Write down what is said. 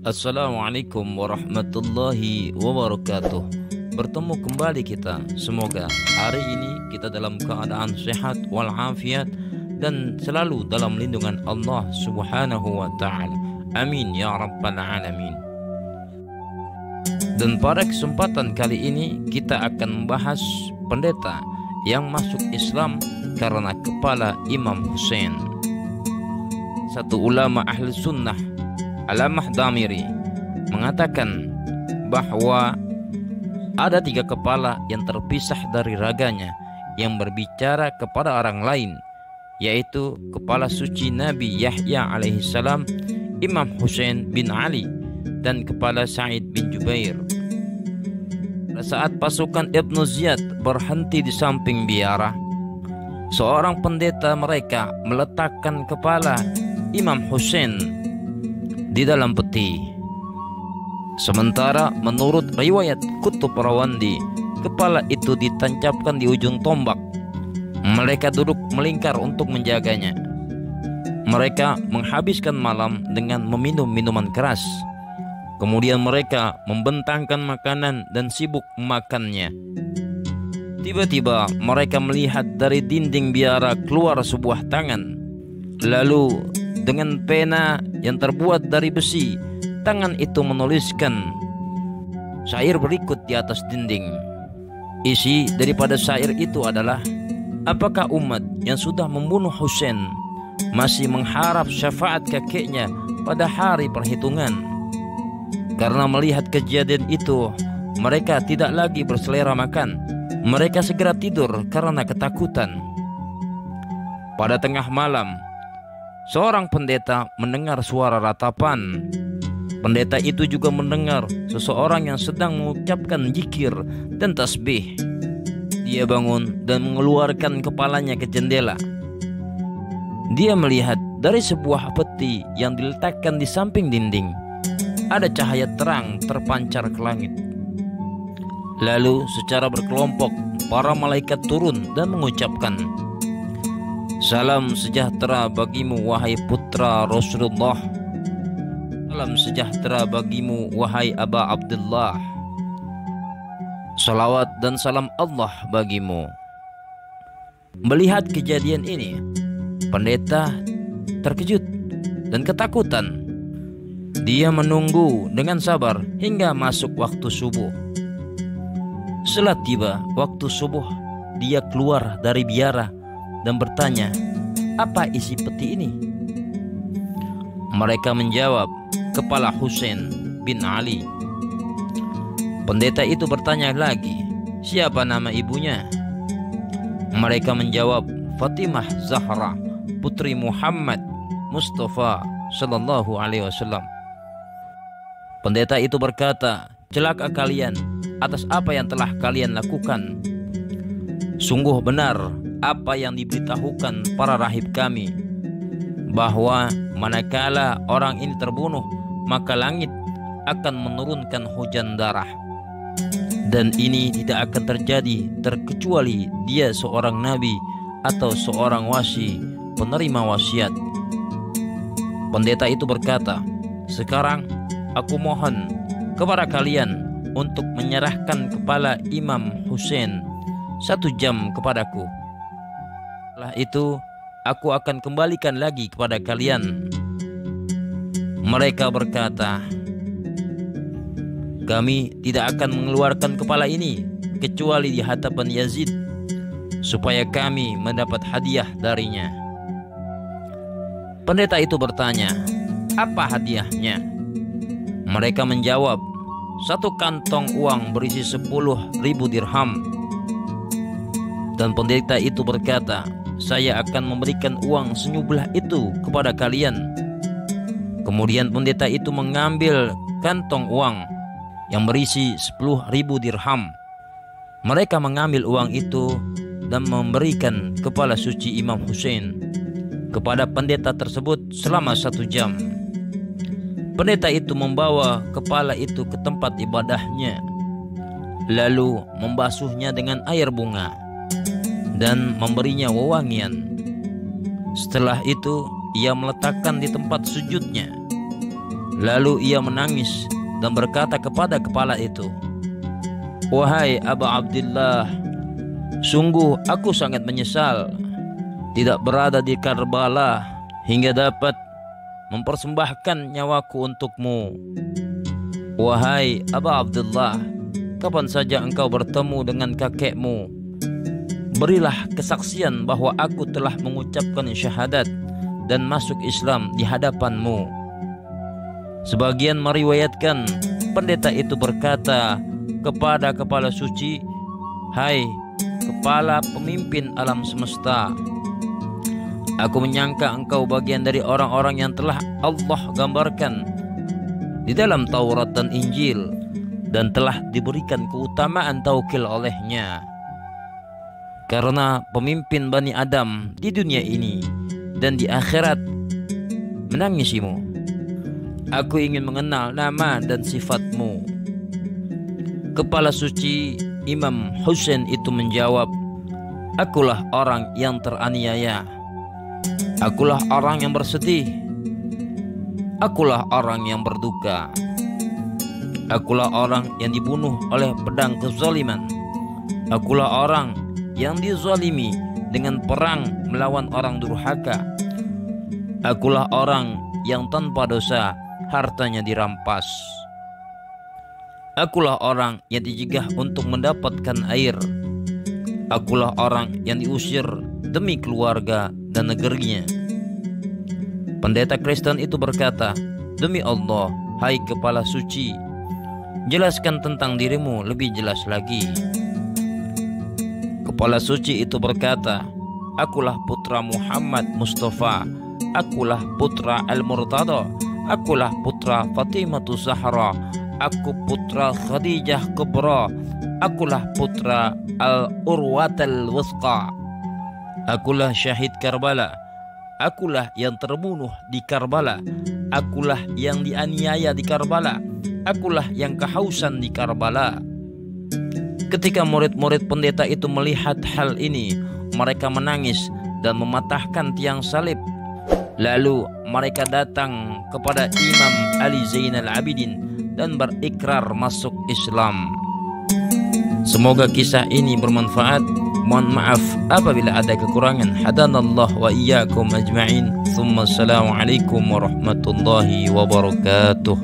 Assalamualaikum warahmatullahi wabarakatuh. Bertemu kembali kita. Semoga hari ini kita dalam keadaan sehat walafiat dan selalu dalam lindungan Allah Subhanahu wa ta'ala. Amin ya rabbal alamin. Dan pada kesempatan kali ini kita akan membahas pendeta yang masuk Islam karena kepala Imam Hussein. Satu ulama ahli sunnah, Alamah Damiri, mengatakan bahwa ada 3 kepala yang terpisah dari raganya yang berbicara kepada orang lain, yaitu kepala suci Nabi Yahya alaihissalam, Imam Hussein bin Ali, dan kepala Sa'id bin Jubair. Pada saat pasukan Ibnu Ziyad berhenti di samping biara, seorang pendeta mereka meletakkan kepala Imam Hussein di dalam peti. Sementara menurut riwayat Kutub Rawandi, kepala itu ditancapkan di ujung tombak. Mereka duduk melingkar untuk menjaganya. Mereka menghabiskan malam dengan meminum minuman keras. Kemudian mereka membentangkan makanan dan sibuk memakannya. Tiba-tiba mereka melihat dari dinding biara keluar sebuah tangan. Lalu dengan pena yang terbuat dari besi, tangan itu menuliskan syair berikut di atas dinding. Isi daripada syair itu adalah, apakah umat yang sudah membunuh Hussein masih mengharap syafaat kakeknya pada hari perhitungan? Karena melihat kejadian itu, mereka tidak lagi berselera makan. Mereka segera tidur karena ketakutan. Pada tengah malam, seorang pendeta mendengar suara ratapan. Pendeta itu juga mendengar seseorang yang sedang mengucapkan zikir dan tasbih. Dia bangun dan mengeluarkan kepalanya ke jendela. Dia melihat dari sebuah peti yang diletakkan di samping dinding, ada cahaya terang terpancar ke langit. Lalu secara berkelompok para malaikat turun dan mengucapkan, salam sejahtera bagimu wahai putra Rasulullah. Salam sejahtera bagimu wahai Aba Abdullah. Salawat dan salam Allah bagimu. Melihat kejadian ini, pendeta terkejut dan ketakutan. Dia menunggu dengan sabar hingga masuk waktu subuh. Setelah tiba waktu subuh, dia keluar dari biara dan bertanya, apa isi peti ini? Mereka menjawab, kepala Hussein bin Ali. Pendeta itu bertanya lagi, siapa nama ibunya? Mereka menjawab, Fatimah Zahra, putri Muhammad Mustafa sallallahu alaihi wasallam. Pendeta itu berkata, celaka kalian atas apa yang telah kalian lakukan. Sungguh benar apa yang diberitahukan para rahib kami, bahwa manakala orang ini terbunuh, maka langit akan menurunkan hujan darah. Dan ini tidak akan terjadi terkecuali dia seorang nabi atau seorang wasi penerima wasiat. Pendeta itu berkata, sekarang aku mohon kepada kalian untuk menyerahkan kepala Imam Hussein 1 jam kepadaku. Setelah itu aku akan kembalikan lagi kepada kalian. Mereka berkata, kami tidak akan mengeluarkan kepala ini kecuali di hadapan Yazid, supaya kami mendapat hadiah darinya. Pendeta itu bertanya, apa hadiahnya? Mereka menjawab, 1 kantong uang berisi 10.000 dirham. Dan pendeta itu berkata, saya akan memberikan uang senyublah itu kepada kalian. Kemudian pendeta itu mengambil kantong uang yang berisi 10.000 dirham. Mereka mengambil uang itu dan memberikan kepala suci Imam Hussein kepada pendeta tersebut selama 1 jam. Pendeta itu membawa kepala itu ke tempat ibadahnya, lalu membasuhnya dengan air bunga dan memberinya wewangian. Setelah itu ia meletakkan di tempat sujudnya. Lalu ia menangis dan berkata kepada kepala itu, "Wahai Aba Abdillah, sungguh aku sangat menyesal tidak berada di Karbala hingga dapat mempersembahkan nyawaku untukmu. Wahai Aba Abdullah, kapan saja engkau bertemu dengan kakekmu, berilah kesaksian bahwa aku telah mengucapkan syahadat dan masuk Islam di hadapanmu." Sebagian meriwayatkan pendeta itu berkata kepada kepala suci, "Hai kepala pemimpin alam semesta, aku menyangka engkau bagian dari orang-orang yang telah Allah gambarkan di dalam Taurat dan Injil dan telah diberikan keutamaan taukil olehnya. Karena pemimpin Bani Adam di dunia ini dan di akhirat menangisimu, aku ingin mengenal nama dan sifatmu." Kepala suci Imam Husain itu menjawab, "Akulah orang yang teraniaya. Akulah orang yang bersedih. Akulah orang yang berduka. Akulah orang yang dibunuh oleh pedang kezaliman. Akulah orang yang dizalimi dengan perang melawan orang durhaka. Akulah orang yang tanpa dosa hartanya dirampas. Akulah orang yang dijegah untuk mendapatkan air. Akulah orang yang diusir demi keluarga dan negerinya." Pendeta Kristen itu berkata, "Demi Allah, hai kepala suci, jelaskan tentang dirimu lebih jelas lagi." Kepala suci itu berkata, "Akulah putra Muhammad Mustafa. Akulah putra Al-Murtada. Akulah putra Fatimatu Zahra. Aku putra Khadijah Kubra. Akulah putra Al-Urwatal Wusqa. Akulah syahid Karbala. Akulah yang terbunuh di Karbala. Akulah yang dianiaya di Karbala. Akulah yang kehausan di Karbala." Ketika murid-murid pendeta itu melihat hal ini, mereka menangis dan mematahkan tiang salib. Lalu mereka datang kepada Imam Ali Zainal Abidin dan berikrar masuk Islam. Semoga kisah ini bermanfaat. Mohon maaf apabila ada kekurangan. Hadanallah wa iyyakum ajma'in. Assalamualaikum warahmatullahi wabarakatuh.